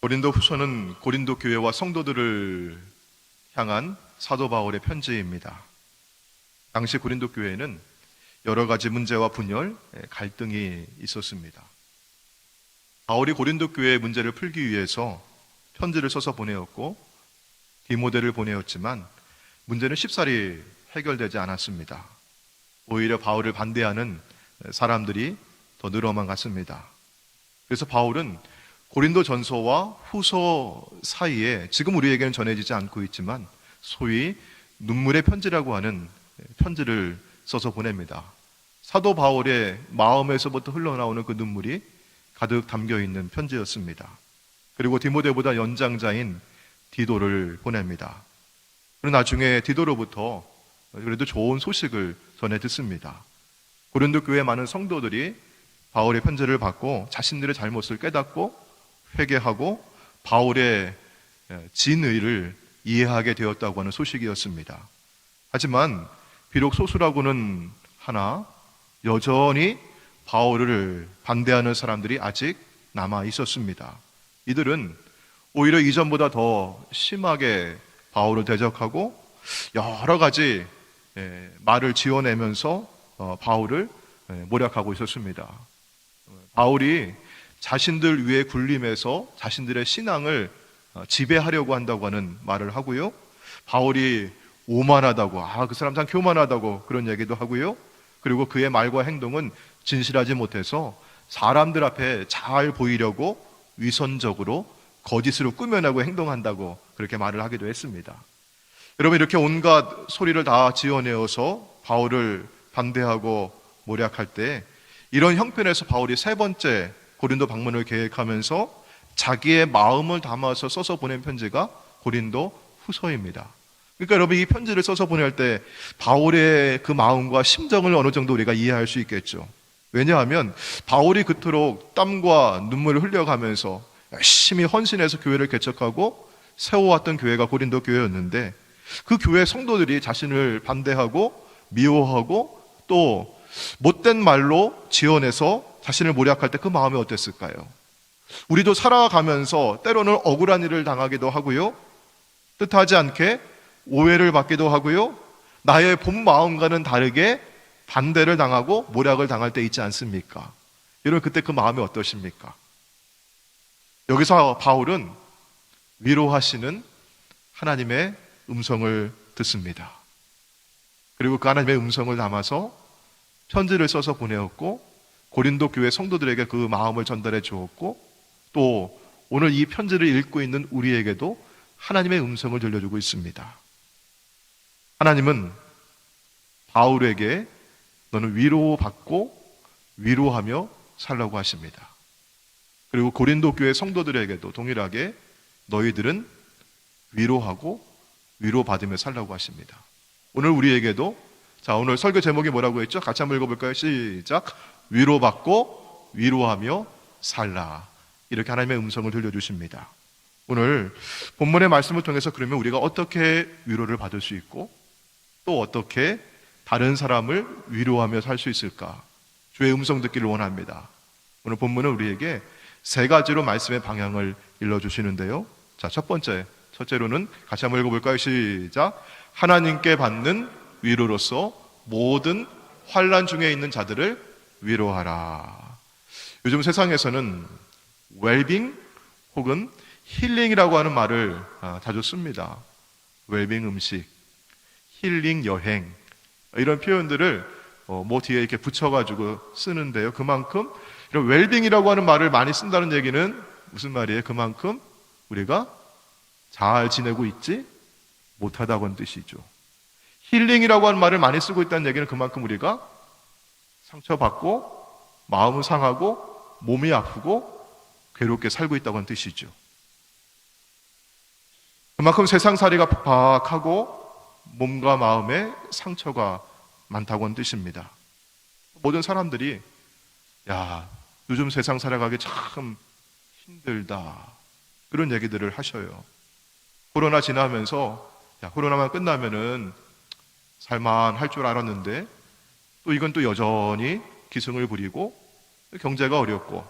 고린도 후서는 고린도 교회와 성도들을 향한 사도 바울의 편지입니다. 당시 고린도 교회에는 여러 가지 문제와 분열, 갈등이 있었습니다. 바울이 고린도 교회의 문제를 풀기 위해서 편지를 써서 보내었고 디모데를 보내었지만 문제는 쉽사리 해결되지 않았습니다. 오히려 바울을 반대하는 사람들이 더 늘어만 갔습니다. 그래서 바울은 고린도 전서와 후서 사이에 지금 우리에게는 전해지지 않고 있지만 소위 눈물의 편지라고 하는 편지를 써서 보냅니다. 사도 바울의 마음에서부터 흘러나오는 그 눈물이 가득 담겨 있는 편지였습니다. 그리고 디모데보다 연장자인 디도를 보냅니다. 그리고 나중에 디도로부터 그래도 좋은 소식을 전해 듣습니다. 고린도 교회 많은 성도들이 바울의 편지를 받고 자신들의 잘못을 깨닫고 회개하고 바울의 진의를 이해하게 되었다고 하는 소식이었습니다. 하지만 비록 소수라고는 하나 여전히 바울을 반대하는 사람들이 아직 남아 있었습니다. 이들은 오히려 이전보다 더 심하게 바울을 대적하고 여러 가지 말을 지어내면서 바울을 모략하고 있었습니다. 바울이 자신들 위에 군림해서 자신들의 신앙을 지배하려고 한다고 하는 말을 하고요. 바울이 오만하다고, 그 사람 참 교만하다고 그런 얘기도 하고요. 그리고 그의 말과 행동은 진실하지 못해서 사람들 앞에 잘 보이려고 위선적으로 거짓으로 꾸며내고 행동한다고 그렇게 말을 하기도 했습니다. 여러분, 이렇게 온갖 소리를 다 지어내어서 바울을 반대하고 모략할 때 이런 형편에서 바울이 세 번째 고린도 방문을 계획하면서 자기의 마음을 담아서 써서 보낸 편지가 고린도 후서입니다. 그러니까 여러분, 이 편지를 써서 보낼 때 바울의 그 마음과 심정을 어느 정도 우리가 이해할 수 있겠죠. 왜냐하면 바울이 그토록 땀과 눈물을 흘려가면서 열심히 헌신해서 교회를 개척하고 세워왔던 교회가 고린도 교회였는데 그 교회 성도들이 자신을 반대하고 미워하고 또 못된 말로 지어내서 자신을 모략할 때 그 마음이 어땠을까요? 우리도 살아가면서 때로는 억울한 일을 당하기도 하고요, 뜻하지 않게 오해를 받기도 하고요, 나의 본 마음과는 다르게 반대를 당하고 모략을 당할 때 있지 않습니까? 여러분, 그때 그 마음이 어떠십니까? 여기서 바울은 위로하시는 하나님의 음성을 듣습니다. 그리고 그 하나님의 음성을 담아서 편지를 써서 보내었고 고린도 교회 성도들에게 그 마음을 전달해 주었고 또 오늘 이 편지를 읽고 있는 우리에게도 하나님의 음성을 들려주고 있습니다. 하나님은 바울에게 너는 위로받고 위로하며 살라고 하십니다. 그리고 고린도 교회 성도들에게도 동일하게 너희들은 위로하고 위로받으며 살라고 하십니다. 오늘 우리에게도 오늘 설교 제목이 뭐라고 했죠? 같이 한번 읽어볼까요? 시작. 위로받고 위로하며 살라. 이렇게 하나님의 음성을 들려주십니다. 오늘 본문의 말씀을 통해서 그러면 우리가 어떻게 위로를 받을 수 있고 또 어떻게 다른 사람을 위로하며 살 수 있을까? 주의 음성 듣기를 원합니다. 오늘 본문은 우리에게 세 가지로 말씀의 방향을 일러주시는데요. 첫 첫째로는 같이 한번 읽어볼까요? 시작. 하나님께 받는 위로로서 모든 환난 중에 있는 자들을 위로하라. 요즘 세상에서는 웰빙 혹은 힐링이라고 하는 말을 자주 씁니다. 웰빙 음식, 힐링 여행, 이런 표현들을 뒤에 이렇게 붙여가지고 쓰는데요. 그만큼 이런 웰빙이라고 하는 말을 많이 쓴다는 얘기는 무슨 말이에요? 그만큼 우리가 잘 지내고 있지 못하다고는 뜻이죠. 힐링이라고 하는 말을 많이 쓰고 있다는 얘기는 그만큼 우리가 상처받고 마음은 상하고 몸이 아프고 괴롭게 살고 있다고 하는 뜻이죠. 그만큼 세상살이가 팍팍하고 몸과 마음에 상처가 많다고 하는 뜻입니다. 모든 사람들이 요즘 세상 살아가기 참 힘들다, 그런 얘기들을 하셔요. 코로나 지나면서 코로나만 끝나면은 살만할 줄 알았는데 또 이건 또 여전히 기승을 부리고 경제가 어렵고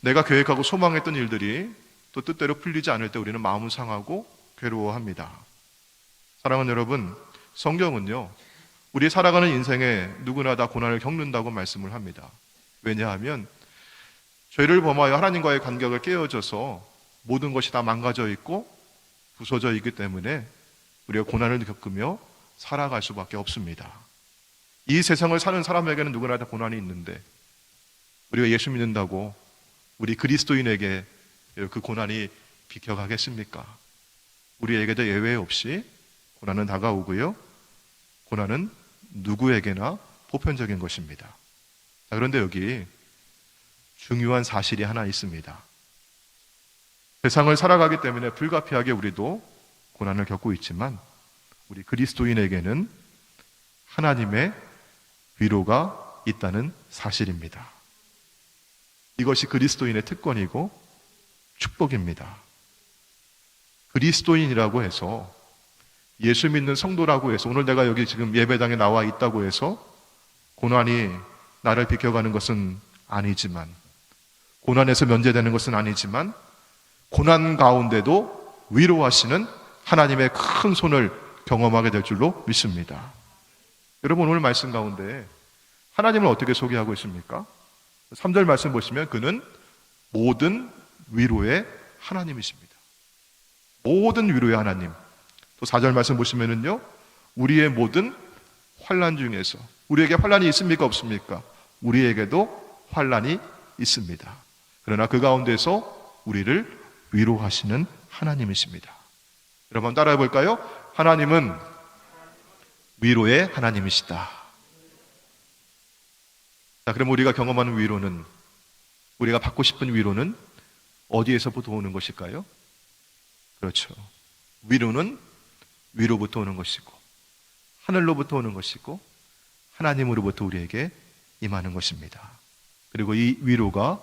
내가 계획하고 소망했던 일들이 또 뜻대로 풀리지 않을 때 우리는 마음은 상하고 괴로워합니다. 사랑하는 여러분, 성경은요, 우리 살아가는 인생에 누구나 다 고난을 겪는다고 말씀을 합니다. 왜냐하면 죄를 범하여 하나님과의 관계가 깨어져서 모든 것이 다 망가져 있고 부서져 있기 때문에 우리가 고난을 겪으며 살아갈 수밖에 없습니다. 이 세상을 사는 사람에게는 누구나 다 고난이 있는데 우리가 예수 믿는다고 우리 그리스도인에게 그 고난이 비켜가겠습니까? 우리에게도 예외 없이 고난은 다가오고요, 고난은 누구에게나 보편적인 것입니다. 자, 그런데 여기 중요한 사실이 하나 있습니다. 세상을 살아가기 때문에 불가피하게 우리도 고난을 겪고 있지만 우리 그리스도인에게는 하나님의 위로가 있다는 사실입니다. 이것이 그리스도인의 특권이고 축복입니다. 그리스도인이라고 해서, 예수 믿는 성도라고 해서, 오늘 내가 여기 지금 예배당에 나와 있다고 해서 고난이 나를 비켜가는 것은 아니지만, 고난에서 면제되는 것은 아니지만, 고난 가운데도 위로하시는 하나님의 큰 손을 경험하게 될 줄로 믿습니다. 여러분, 오늘 말씀 가운데 하나님을 어떻게 소개하고 있습니까? 3절 말씀 보시면 그는 모든 위로의 하나님이십니다. 모든 위로의 하나님. 또 4절 말씀 보시면은요, 우리의 모든 환난 중에서, 우리에게 환난이 있습니까 없습니까? 우리에게도 환난이 있습니다. 그러나 그 가운데서 우리를 위로하시는 하나님이십니다. 여러분 따라해 볼까요? 하나님은 위로의 하나님이시다. 자, 그럼 우리가 경험하는 위로는, 우리가 받고 싶은 위로는 어디에서부터 오는 것일까요? 그렇죠. 위로는 위로부터 오는 것이고, 하늘로부터 오는 것이고, 하나님으로부터 우리에게 임하는 것입니다. 그리고 이 위로가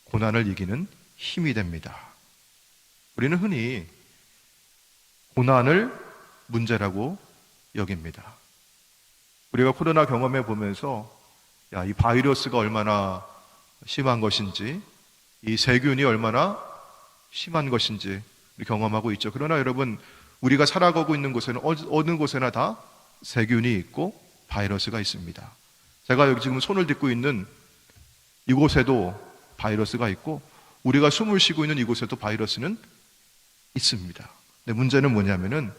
고난을 이기는 힘이 됩니다. 우리는 흔히 고난을 문제라고 여깁니다. 우리가 코로나 경험해 보면서 이 바이러스가 얼마나 심한 것인지, 이 세균이 얼마나 심한 것인지 경험하고 있죠. 그러나 여러분, 우리가 살아가고 있는 곳에는 어느 곳에나 다 세균이 있고 바이러스가 있습니다. 제가 여기 지금 손을 딛고 있는 이곳에도 바이러스가 있고, 우리가 숨을 쉬고 있는 이곳에도 바이러스는 있습니다. 근데 문제는 뭐냐면은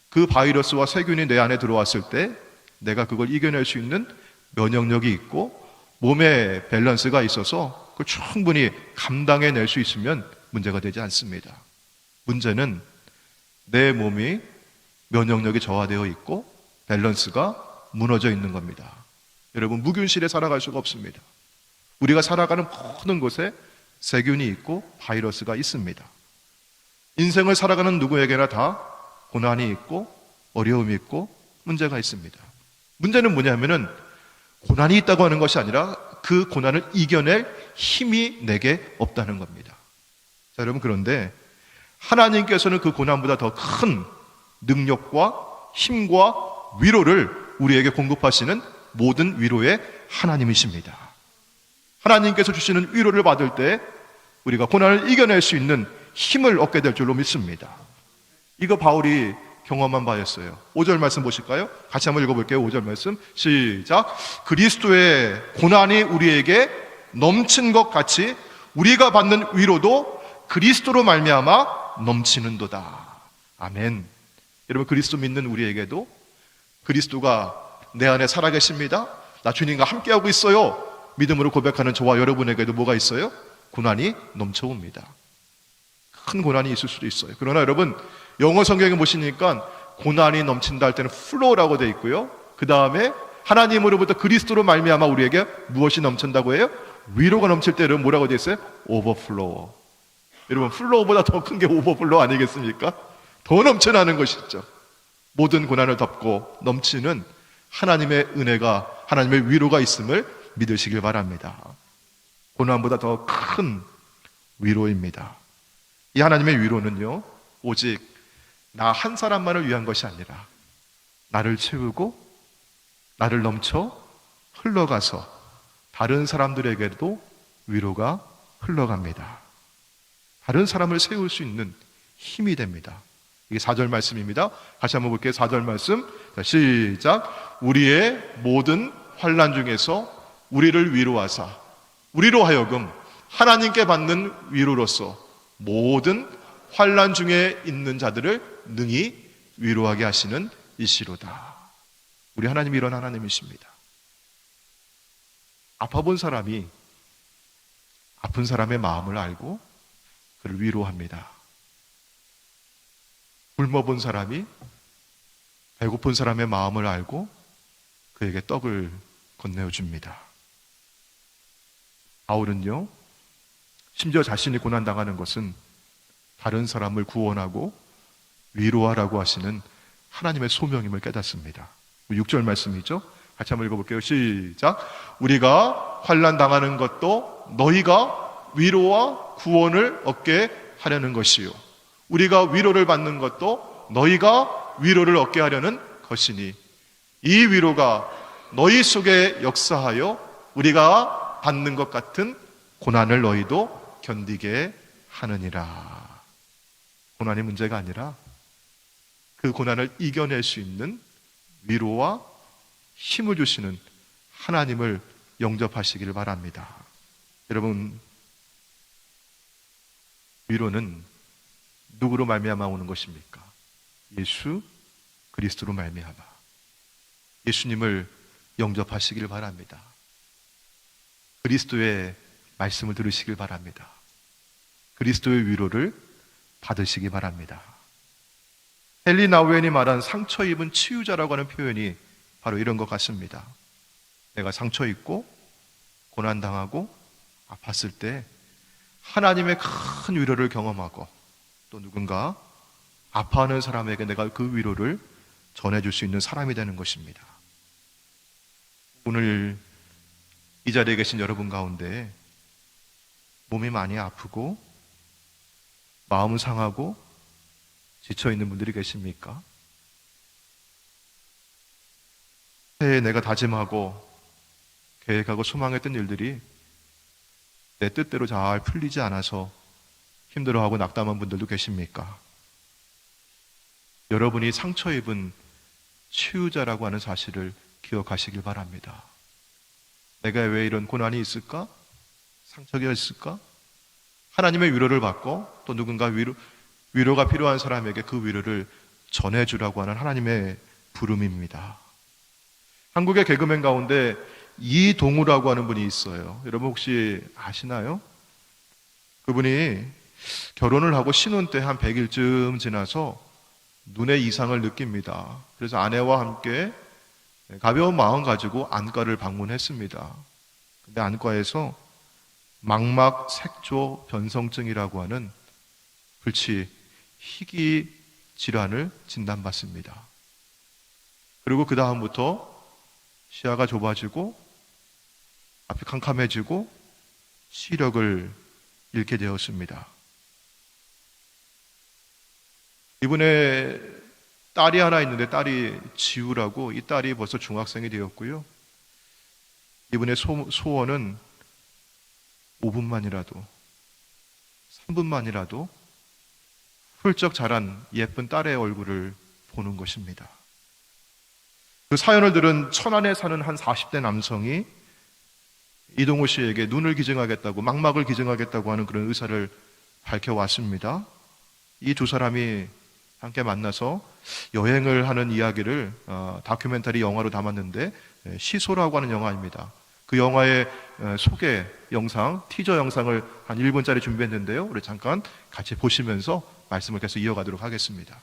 그 바이러스와 세균이 내 안에 들어왔을 때 내가 그걸 이겨낼 수 있는 면역력이 있고 몸의 밸런스가 있어서 그걸 충분히 감당해낼 수 있으면 문제가 되지 않습니다. 문제는 내 몸이 면역력이 저하되어 있고 밸런스가 무너져 있는 겁니다. 여러분, 무균실에 살아갈 수가 없습니다. 우리가 살아가는 모든 곳에 세균이 있고 바이러스가 있습니다. 인생을 살아가는 누구에게나 다 고난이 있고 어려움이 있고 문제가 있습니다. 문제는 뭐냐면은 고난이 있다고 하는 것이 아니라 그 고난을 이겨낼 힘이 내게 없다는 겁니다. 자, 여러분, 그런데 하나님께서는 그 고난보다 더 큰 능력과 힘과 위로를 우리에게 공급하시는 모든 위로의 하나님이십니다. 하나님께서 주시는 위로를 받을 때 우리가 고난을 이겨낼 수 있는 힘을 얻게 될 줄로 믿습니다. 이거 바울이 경험한 바였어요. 5절 말씀 보실까요? 같이 한번 읽어볼게요. 5절 말씀 시작. 그리스도의 고난이 우리에게 넘친 것 같이 우리가 받는 위로도 그리스도로 말미암아 넘치는도다. 아멘. 여러분, 그리스도 믿는 우리에게도 그리스도가 내 안에 살아계십니다. 나 주님과 함께하고 있어요. 믿음으로 고백하는 저와 여러분에게도 뭐가 있어요? 고난이 넘쳐옵니다. 큰 고난이 있을 수도 있어요. 그러나 여러분, 영어 성경에 보시니까 고난이 넘친다 할 때는 flow라고 되어 있고요, 그 다음에 하나님으로부터 그리스도로 말미암아 우리에게 무엇이 넘친다고 해요? 위로가 넘칠 때 여러분 뭐라고 되어 있어요? overflow. 여러분, flow보다 더 큰 게 overflow 아니겠습니까? 더 넘쳐나는 것이죠. 모든 고난을 덮고 넘치는 하나님의 은혜가, 하나님의 위로가 있음을 믿으시길 바랍니다. 고난보다 더 큰 위로입니다. 이 하나님의 위로는요, 오직 나 한 사람만을 위한 것이 아니라 나를 채우고 나를 넘쳐 흘러가서 다른 사람들에게도 위로가 흘러갑니다. 다른 사람을 세울 수 있는 힘이 됩니다. 이게 4절 말씀입니다. 다시 한번 볼게요. 4절 말씀. 자, 시작. 우리의 모든 환난 중에서 우리를 위로하사 우리로 하여금 하나님께 받는 위로로서 모든 환난 중에 있는 자들을 능히 위로하게 하시는 이시로다. 우리 하나님이 이런 하나님이십니다. 아파본 사람이 아픈 사람의 마음을 알고 그를 위로합니다. 굶어본 사람이 배고픈 사람의 마음을 알고 그에게 떡을 건네줍니다. 바울은요, 심지어 자신이 고난당하는 것은 다른 사람을 구원하고 위로하라고 하시는 하나님의 소명임을 깨닫습니다. 6절 말씀이죠. 같이 한번 읽어볼게요. 시작. 우리가 환난 당하는 것도 너희가 위로와 구원을 얻게 하려는 것이요, 우리가 위로를 받는 것도 너희가 위로를 얻게 하려는 것이니 이 위로가 너희 속에 역사하여 우리가 받는 것 같은 고난을 너희도 견디게 하느니라. 고난이 문제가 아니라 그 고난을 이겨낼 수 있는 위로와 힘을 주시는 하나님을 영접하시기를 바랍니다. 여러분, 위로는 누구로 말미암아 오는 것입니까? 예수 그리스도로 말미암아. 예수님을 영접하시길 바랍니다. 그리스도의 말씀을 들으시길 바랍니다. 그리스도의 위로를 받으시기 바랍니다. 헨리 나우엔이 말한 상처 입은 치유자라고 하는 표현이 바로 이런 것 같습니다. 내가 상처 입고 고난당하고 아팠을 때 하나님의 큰 위로를 경험하고 또 누군가 아파하는 사람에게 내가 그 위로를 전해줄 수 있는 사람이 되는 것입니다. 오늘 이 자리에 계신 여러분 가운데 몸이 많이 아프고 마음은 상하고 지쳐있는 분들이 계십니까? 새해 내가 다짐하고 계획하고 소망했던 일들이 내 뜻대로 잘 풀리지 않아서 힘들어하고 낙담한 분들도 계십니까? 여러분이 상처 입은 치유자라고 하는 사실을 기억하시길 바랍니다. 내가 왜 이런 고난이 있을까? 상처가 있을까? 하나님의 위로를 받고 또 누군가 위로가 필요한 사람에게 그 위로를 전해주라고 하는 하나님의 부름입니다. 한국의 개그맨 가운데 이동우라고 하는 분이 있어요. 여러분 혹시 아시나요? 그분이 결혼을 하고 신혼 때 한 100일쯤 지나서 눈의 이상을 느낍니다. 그래서 아내와 함께 가벼운 마음 가지고 안과를 방문했습니다. 근데 안과에서 망막 색조 변성증이라고 하는 불치 희귀 질환을 진단받습니다. 그리고 그 다음부터 시야가 좁아지고 앞이 캄캄해지고 시력을 잃게 되었습니다. 이분의 딸이 하나 있는데 딸이 지우라고, 이 딸이 벌써 중학생이 되었고요. 이분의 소원은 5분만이라도 3분만이라도 훌쩍 자란 예쁜 딸의 얼굴을 보는 것입니다. 그 사연을 들은 천안에 사는 한 40대 남성이 이동우 씨에게 눈을 기증하겠다고, 망막을 기증하겠다고 하는 그런 의사를 밝혀왔습니다. 이 두 사람이 함께 만나서 여행을 하는 이야기를 다큐멘터리 영화로 담았는데, 시소라고 하는 영화입니다. 그 영화의 소개 영상, 티저 영상을 한 1분짜리 준비했는데요. 우리 잠깐 같이 보시면서 말씀을 계속 이어가도록 하겠습니다.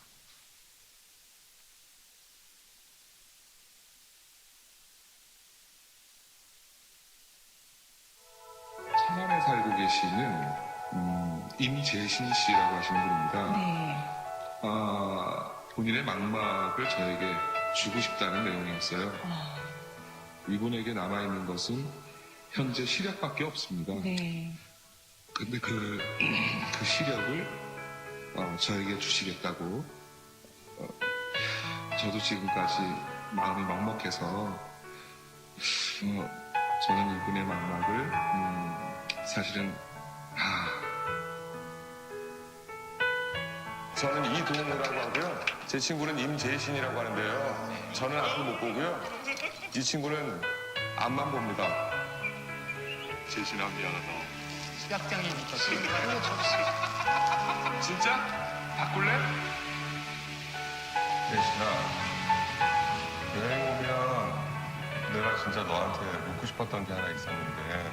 천안에 살고 계시는 임재신 씨라고 하시는 분입니다. 네. 본인의 망막을 저에게 주고 싶다는 내용이었어요. 이분에게 남아있는 것은 현재 시력밖에 없습니다. 네. 근데 그 시력을 저에게 주시겠다고. 저도 지금까지 마음이 먹먹해서 저는 이분의 망막을 사실은 저는 이동우라고 하고요. 제 친구는 임재신이라고 하는데요. 저는 앞을 못 보고요. 이 친구는 앞만 봅니다. 재신아 미안하다. 약장이니까 진짜? 바꿀래? 예신아, 여행 오면 내가 진짜 너한테 묻고 싶었던 게 하나 있었는데,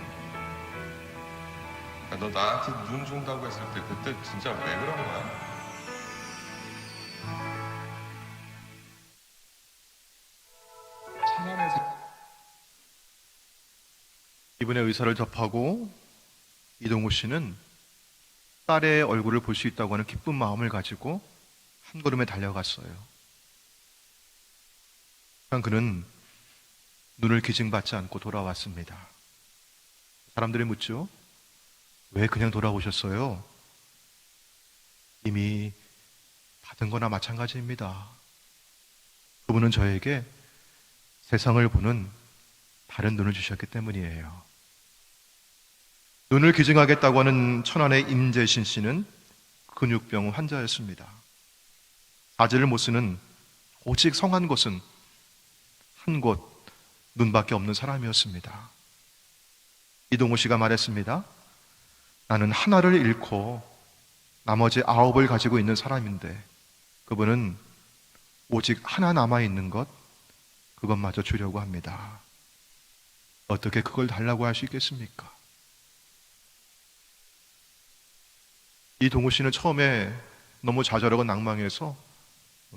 너 나한테 눈 준다고 했을 때 그때 진짜 왜 그런 거야? 천안에서 이분의 의사를 접하고 이동우 씨는 딸의 얼굴을 볼 수 있다고 하는 기쁜 마음을 가지고 한 걸음에 달려갔어요. 하지만 그는 눈을 기증받지 않고 돌아왔습니다. 사람들이 묻죠. 왜 그냥 돌아오셨어요? 이미 받은 거나 마찬가지입니다. 그분은 저에게 세상을 보는 다른 눈을 주셨기 때문이에요. 눈을 기증하겠다고 하는 천안의 임재신 씨는 근육병 환자였습니다. 바지를 못 쓰는 오직 성한 곳은 한 곳 눈밖에 없는 사람이었습니다. 이동우 씨가 말했습니다. 나는 하나를 잃고 나머지 9을 가지고 있는 사람인데 그분은 오직 하나 남아있는 것, 그것마저 주려고 합니다. 어떻게 그걸 달라고 할 수 있겠습니까? 이동우 씨는 처음에 너무 좌절하고 낭망해서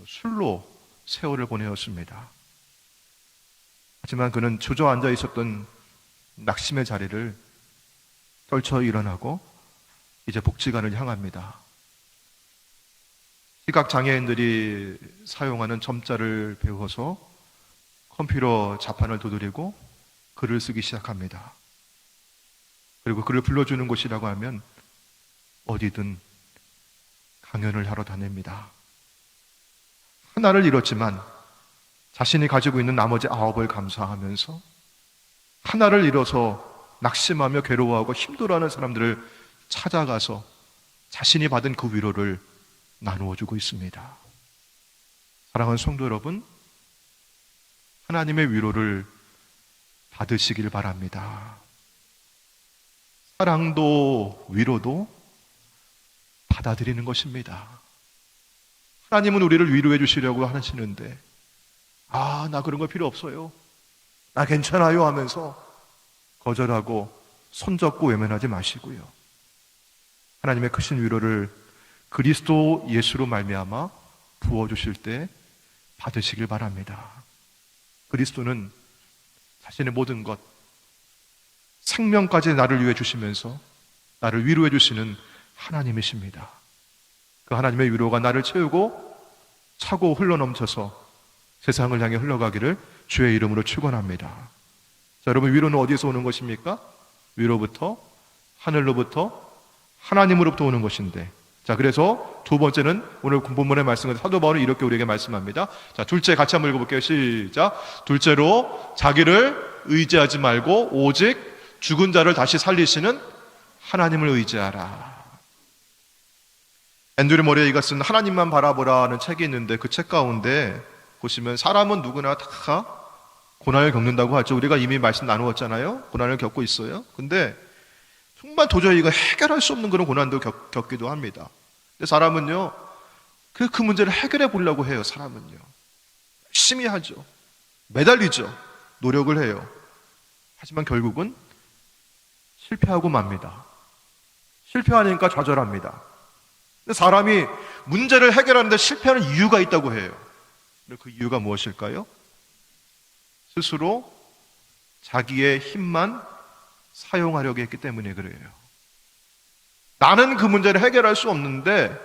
술로 세월을 보내었습니다. 하지만 그는 주저앉아 있었던 낙심의 자리를 떨쳐 일어나고 이제 복지관을 향합니다. 시각장애인들이 사용하는 점자를 배워서 컴퓨터 자판을 두드리고 글을 쓰기 시작합니다. 그리고 글을 불러주는 곳이라고 하면 어디든 강연을 하러 다닙니다. 하나를 잃었지만 자신이 가지고 있는 나머지 9을 감사하면서 하나를 잃어서 낙심하며 괴로워하고 힘들어하는 사람들을 찾아가서 자신이 받은 그 위로를 나누어주고 있습니다. 사랑하는 성도 여러분, 하나님의 위로를 받으시길 바랍니다. 사랑도 위로도 받아들이는 것입니다. 하나님은 우리를 위로해 주시려고 하시는데 나 그런 거 필요 없어요. 나 괜찮아요 하면서 거절하고 손잡고 외면하지 마시고요. 하나님의 크신 위로를 그리스도 예수로 말미암아 부어주실 때 받으시길 바랍니다. 그리스도는 자신의 모든 것, 생명까지 나를 위해 주시면서 나를 위로해 주시는 하나님이십니다. 그 하나님의 위로가 나를 채우고 차고 흘러넘쳐서 세상을 향해 흘러가기를 주의 이름으로 축원합니다. 자, 여러분, 위로는 어디서 오는 것입니까? 위로부터, 하늘로부터, 하나님으로부터 오는 것인데, 자, 그래서 두 번째는 오늘 본문의 말씀은 사도 바울은 이렇게 우리에게 말씀합니다. 자, 둘째 같이 한번 읽어볼게요. 시작. 둘째로 자기를 의지하지 말고 오직 죽은 자를 다시 살리시는 하나님을 의지하라. 앤드류 머레이가 쓴 하나님만 바라보라는 책이 있는데 그 책 가운데 보시면 사람은 누구나 다 고난을 겪는다고 하죠. 우리가 이미 말씀 나누었잖아요. 고난을 겪고 있어요. 근데 정말 도저히 이거 해결할 수 없는 그런 고난도 겪기도 합니다. 근데 사람은요, 그 문제를 해결해 보려고 해요. 사람은요, 열심히 하죠. 매달리죠. 노력을 해요. 하지만 결국은 실패하고 맙니다. 실패하니까 좌절합니다. 근데 사람이 문제를 해결하는데 실패하는 이유가 있다고 해요. 그 이유가 무엇일까요? 스스로 자기의 힘만 사용하려고 했기 때문에 그래요. 나는 그 문제를 해결할 수 없는데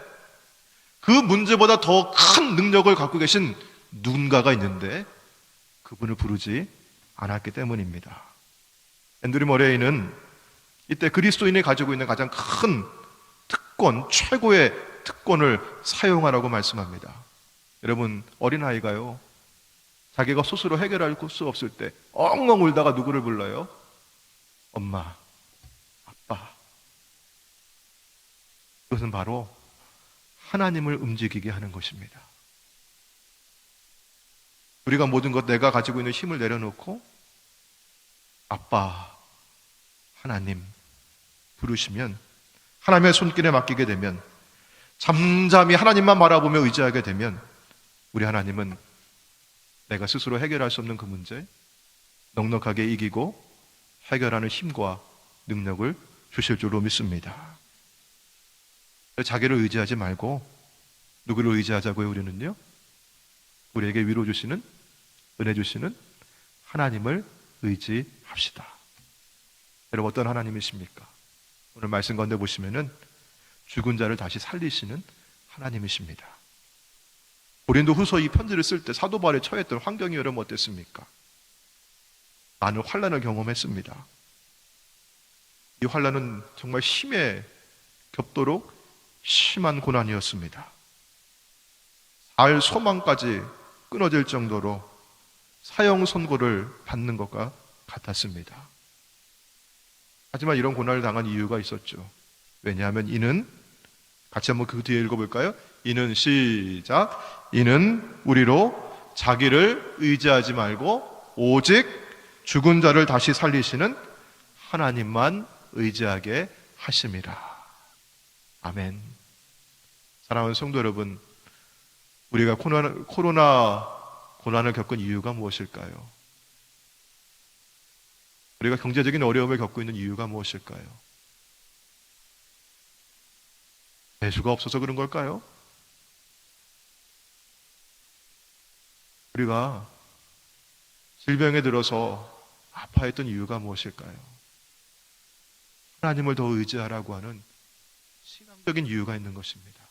그 문제보다 더 큰 능력을 갖고 계신 누군가가 있는데 그분을 부르지 않았기 때문입니다. 앤드류 머레이는 이때 그리스도인이 가지고 있는 가장 큰 특권, 최고의 특권을 사용하라고 말씀합니다. 여러분, 어린아이가요, 자기가 스스로 해결할 수 없을 때 엉엉 울다가 누구를 불러요? 엄마, 아빠. 그것은 바로 하나님을 움직이게 하는 것입니다. 우리가 모든 것, 내가 가지고 있는 힘을 내려놓고 아빠, 하나님 부르시면, 하나님의 손길에 맡기게 되면, 잠잠히 하나님만 바라보며 의지하게 되면, 우리 하나님은 내가 스스로 해결할 수 없는 그 문제 넉넉하게 이기고 해결하는 힘과 능력을 주실 줄로 믿습니다. 자기를 의지하지 말고 누구를 의지하자고요? 우리는요, 우리에게 위로 주시는, 은혜 주시는 하나님을 의지합시다. 여러분, 어떤 하나님이십니까? 오늘 말씀 가운데 보시면은 죽은 자를 다시 살리시는 하나님이십니다. 고린도 후서 이 편지를 쓸 때 사도 바울에 처했던 환경이 여러분 어땠습니까? 많은 환난을 경험했습니다. 이 환난은 정말 힘에 겹도록 심한 고난이었습니다. 살 소망까지 끊어질 정도로 사형 선고를 받는 것과 같았습니다. 하지만 이런 고난을 당한 이유가 있었죠. 왜냐하면 이는, 같이 한번 그 뒤에 읽어볼까요? 이는, 시작, 이는 우리로 자기를 의지하지 말고 오직 죽은 자를 다시 살리시는 하나님만 의지하게 하심이라. 아멘. 사랑하는 성도 여러분, 우리가 코로나 고난을 겪은 이유가 무엇일까요? 우리가 경제적인 어려움을 겪고 있는 이유가 무엇일까요? 배수가 없어서 그런 걸까요? 우리가 질병에 들어서 아파했던 이유가 무엇일까요? 하나님을 더 의지하라고 하는 신앙적인 이유가 있는 것입니다.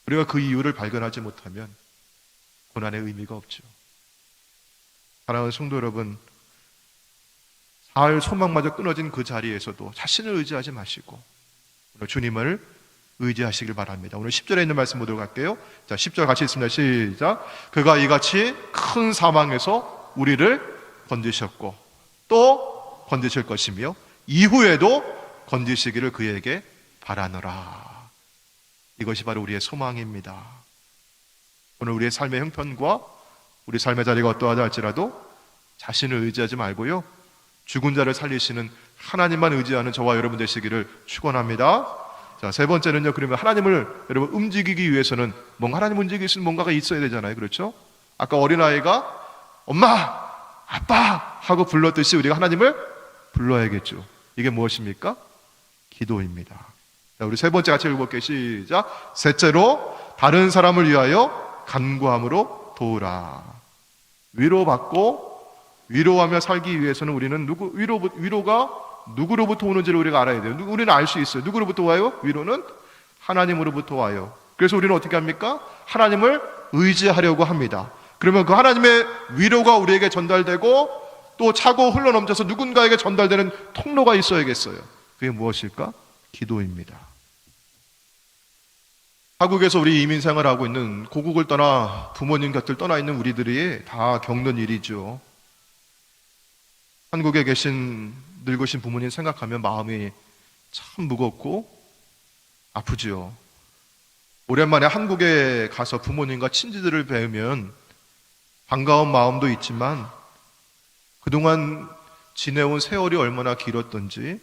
우리가 그 이유를 발견하지 못하면 고난의 의미가 없죠. 사랑하는 성도 여러분, 살 소망마저 끊어진 그 자리에서도 자신을 의지하지 마시고 오늘 주님을 의지하시길 바랍니다. 오늘 10절에 있는 말씀 보도록 할게요. 자, 10절 같이 있습니다. 시작. 그가 이같이 큰 사망에서 우리를 건지셨고 또 건지실 것이며 이후에도 건지시기를 그에게 바라노라. 이것이 바로 우리의 소망입니다. 오늘 우리의 삶의 형편과 우리 삶의 자리가 어떠하다 할지라도 자신을 의지하지 말고요, 죽은 자를 살리시는 하나님만 의지하는 저와 여러분 되시기를 축원합니다. 자, 세 번째는요, 그러면 하나님을 여러분 움직이기 위해서는 뭔가, 하나님 움직일 수 있는 뭔가가 있어야 되잖아요. 그렇죠? 아까 어린아이가 엄마, 아빠 하고 불렀듯이 우리가 하나님을 불러야겠죠. 이게 무엇입니까? 기도입니다. 자, 우리 세 번째 같이 읽어볼게요. 시작. 셋째로 다른 사람을 위하여 간구함으로 도우라. 위로받고 위로하며 살기 위해서는 우리는 위로가 누구로부터 오는지를 우리가 알아야 돼요. 우리는 알 수 있어요. 누구로부터 와요? 위로는 하나님으로부터 와요. 그래서 우리는 어떻게 합니까? 하나님을 의지하려고 합니다. 그러면 그 하나님의 위로가 우리에게 전달되고 또 차고 흘러넘쳐서 누군가에게 전달되는 통로가 있어야겠어요. 그게 무엇일까? 기도입니다. 한국에서 우리 이민 생활하고 있는, 고국을 떠나 부모님 곁을 떠나 있는 우리들이 다 겪는 일이죠. 한국에 계신 늙으신 부모님 생각하면 마음이 참 무겁고 아프지요. 오랜만에 한국에 가서 부모님과 친지들을 뵈면 반가운 마음도 있지만 그동안 지내온 세월이 얼마나 길었던지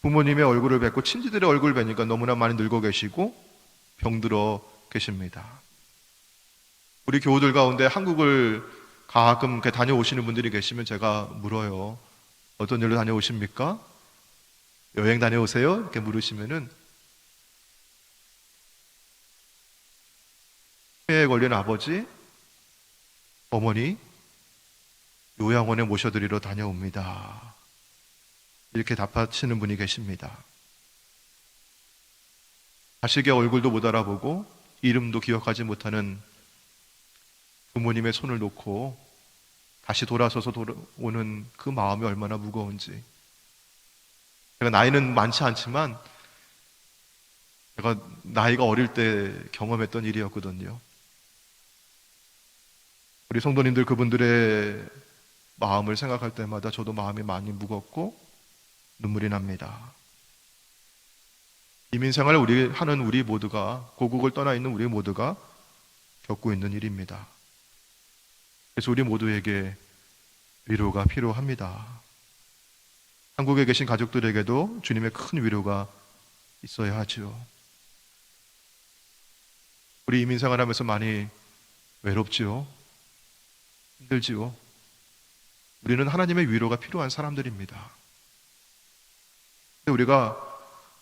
부모님의 얼굴을 뵙고 친지들의 얼굴을 뵈니까 너무나 많이 늙어 계시고 병들어 계십니다. 우리 교우들 가운데 한국을 가끔 이렇게 다녀오시는 분들이 계시면 제가 물어요. 어떤 일로 다녀오십니까? 여행 다녀오세요? 이렇게 물으시면은 폐에 걸린 아버지, 어머니 요양원에 모셔드리러 다녀옵니다. 이렇게 답하시는 분이 계십니다. 자식의 얼굴도 못 알아보고 이름도 기억하지 못하는 부모님의 손을 놓고 다시 돌아서서 돌아오는 그 마음이 얼마나 무거운지. 제가 나이는 많지 않지만 제가 나이가 어릴 때 경험했던 일이었거든요. 우리 성도님들, 그분들의 마음을 생각할 때마다 저도 마음이 많이 무겁고 눈물이 납니다. 이민생활을 하는 우리 모두가, 고국을 떠나 있는 우리 모두가 겪고 있는 일입니다. 그래서 우리 모두에게 위로가 필요합니다. 한국에 계신 가족들에게도 주님의 큰 위로가 있어야 하죠. 우리 이민생활하면서 많이 외롭지요. 힘들지요. 우리는 하나님의 위로가 필요한 사람들입니다. 근데 우리가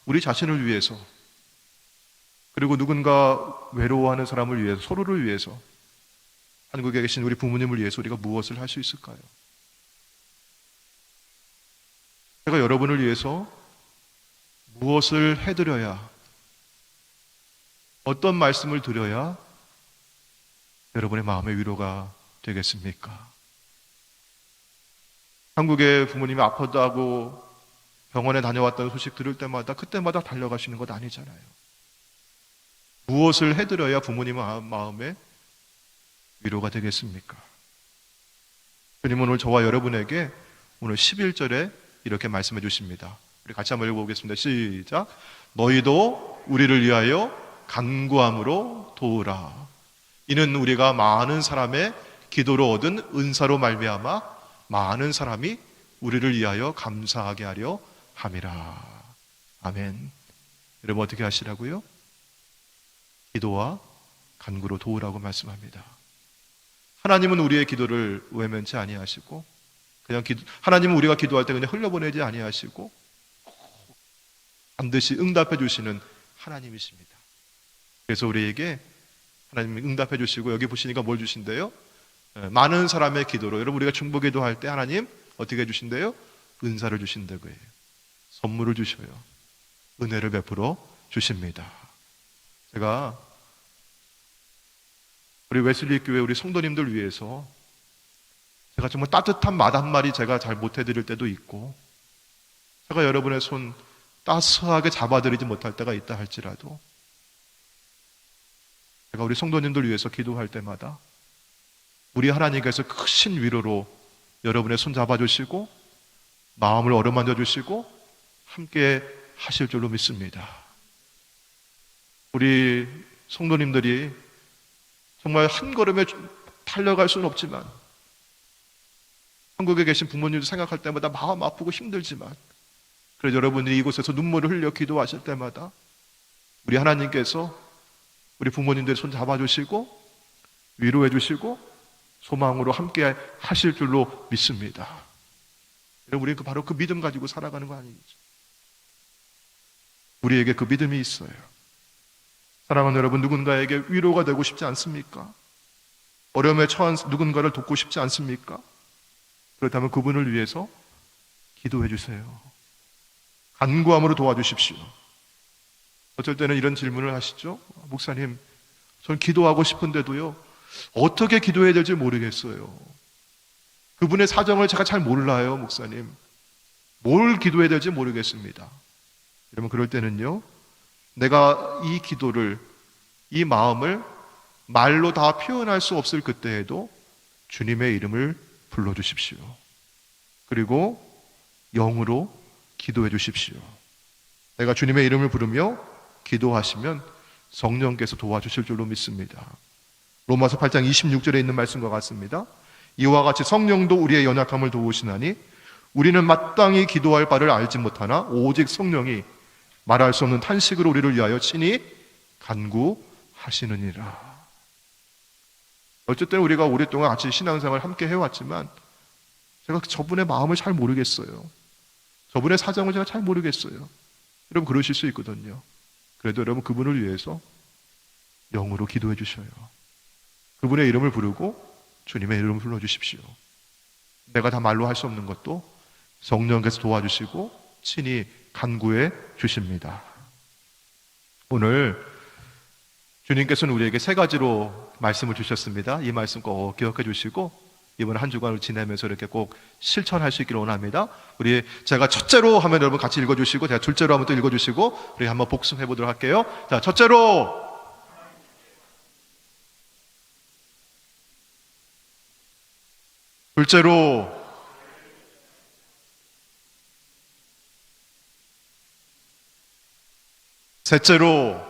우리 자신을 위해서, 그리고 누군가 외로워하는 사람을 위해서, 서로를 위해서, 한국에 계신 우리 부모님을 위해서 우리가 무엇을 할 수 있을까요? 제가 여러분을 위해서 무엇을 해드려야, 어떤 말씀을 드려야 여러분의 마음의 위로가 되겠습니까? 한국의 부모님이 아프다고 병원에 다녀왔다는 소식 들을 때마다 그때마다 달려가시는 것 아니잖아요. 무엇을 해드려야 부모님의 마음에 위로가 되겠습니까? 주님은 오늘 저와 여러분에게 오늘 11절에 이렇게 말씀해 주십니다. 우리 같이 한번 읽어보겠습니다. 시작. 너희도 우리를 위하여 간구함으로 도우라. 이는 우리가 많은 사람의 기도로 얻은 은사로 말미암아 많은 사람이 우리를 위하여 감사하게 하려 함이라. 아멘. 여러분 어떻게 하시라고요? 기도와 간구로 도우라고 말씀합니다. 하나님은 우리의 기도를 외면치 아니하시고, 하나님은 우리가 기도할 때 그냥 흘려보내지 아니하시고 반드시 응답해 주시는 하나님이십니다. 그래서 우리에게 하나님이 응답해 주시고, 여기 보시니까 뭘 주신대요? 많은 사람의 기도로, 여러분 우리가 중보 기도할 때 하나님 어떻게 해 주신대요? 은사를 주신다고요. 선물을 주셔요. 은혜를 베풀어 주십니다. 제가 우리 웨슬리 교회 우리 성도님들 위해서 제가 정말 따뜻한 말 한마디 제가 잘 못해드릴 때도 있고, 제가 여러분의 손 따스하게 잡아드리지 못할 때가 있다 할지라도, 제가 우리 성도님들 위해서 기도할 때마다 우리 하나님께서 크신 위로로 여러분의 손 잡아주시고 마음을 어루만져 주시고 함께 하실 줄로 믿습니다. 우리 성도님들이 정말 한 걸음에 달려갈 수는 없지만, 한국에 계신 부모님들 생각할 때마다 마음 아프고 힘들지만, 그래서 여러분들이 이곳에서 눈물을 흘려 기도하실 때마다 우리 하나님께서 우리 부모님들 손 잡아주시고 위로해 주시고 소망으로 함께 하실 줄로 믿습니다. 여러분, 우리는 바로 그 믿음 가지고 살아가는 거 아니겠죠? 우리에게 그 믿음이 있어요. 사랑하는 여러분, 누군가에게 위로가 되고 싶지 않습니까? 어려움에 처한 누군가를 돕고 싶지 않습니까? 그렇다면 그분을 위해서 기도해 주세요. 간구함으로 도와주십시오. 어쩔 때는 이런 질문을 하시죠. 목사님, 저는 기도하고 싶은데도요, 어떻게 기도해야 될지 모르겠어요. 그분의 사정을 제가 잘 몰라요, 목사님. 뭘 기도해야 될지 모르겠습니다. 여러분, 그럴 때는요, 내가 이 기도를, 이 마음을 말로 다 표현할 수 없을 그때에도 주님의 이름을 불러주십시오. 그리고 영으로 기도해 주십시오. 내가 주님의 이름을 부르며 기도하시면 성령께서 도와주실 줄로 믿습니다. 로마서 8장 26절에 있는 말씀과 같습니다. 이와 같이 성령도 우리의 연약함을 도우시나니 우리는 마땅히 기도할 바를 알지 못하나 오직 성령이 말할 수 없는 탄식으로 우리를 위하여 친히 간구하시느니라. 어쨌든 우리가 오랫동안 같이 신앙생활을 함께 해왔지만 제가 저분의 마음을 잘 모르겠어요. 저분의 사정을 제가 잘 모르겠어요. 여러분, 그러실 수 있거든요. 그래도 여러분, 그분을 위해서 영으로 기도해 주셔요. 그분의 이름을 부르고 주님의 이름을 불러주십시오. 내가 다 말로 할 수 없는 것도 성령께서 도와주시고 친히 간구해 주십니다. 오늘 주님께서는 우리에게 세 가지로 말씀을 주셨습니다. 이 말씀 꼭 기억해 주시고 이번 한 주간을 지내면서 이렇게 꼭 실천할 수 있기를 원합니다. 제가 첫째로 하면 여러분 같이 읽어주시고, 제가 둘째로 하면 또 읽어주시고, 우리 한번 복습해 보도록 할게요. 자, 첫째로, 둘째로, 셋째로,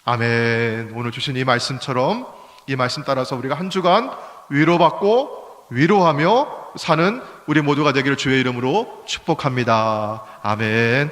아멘. 오늘 주신 이 말씀처럼 이 말씀 따라서 우리가 한 주간 위로받고 위로하며 사는 우리 모두가 되기를 주의 이름으로 축복합니다. 아멘.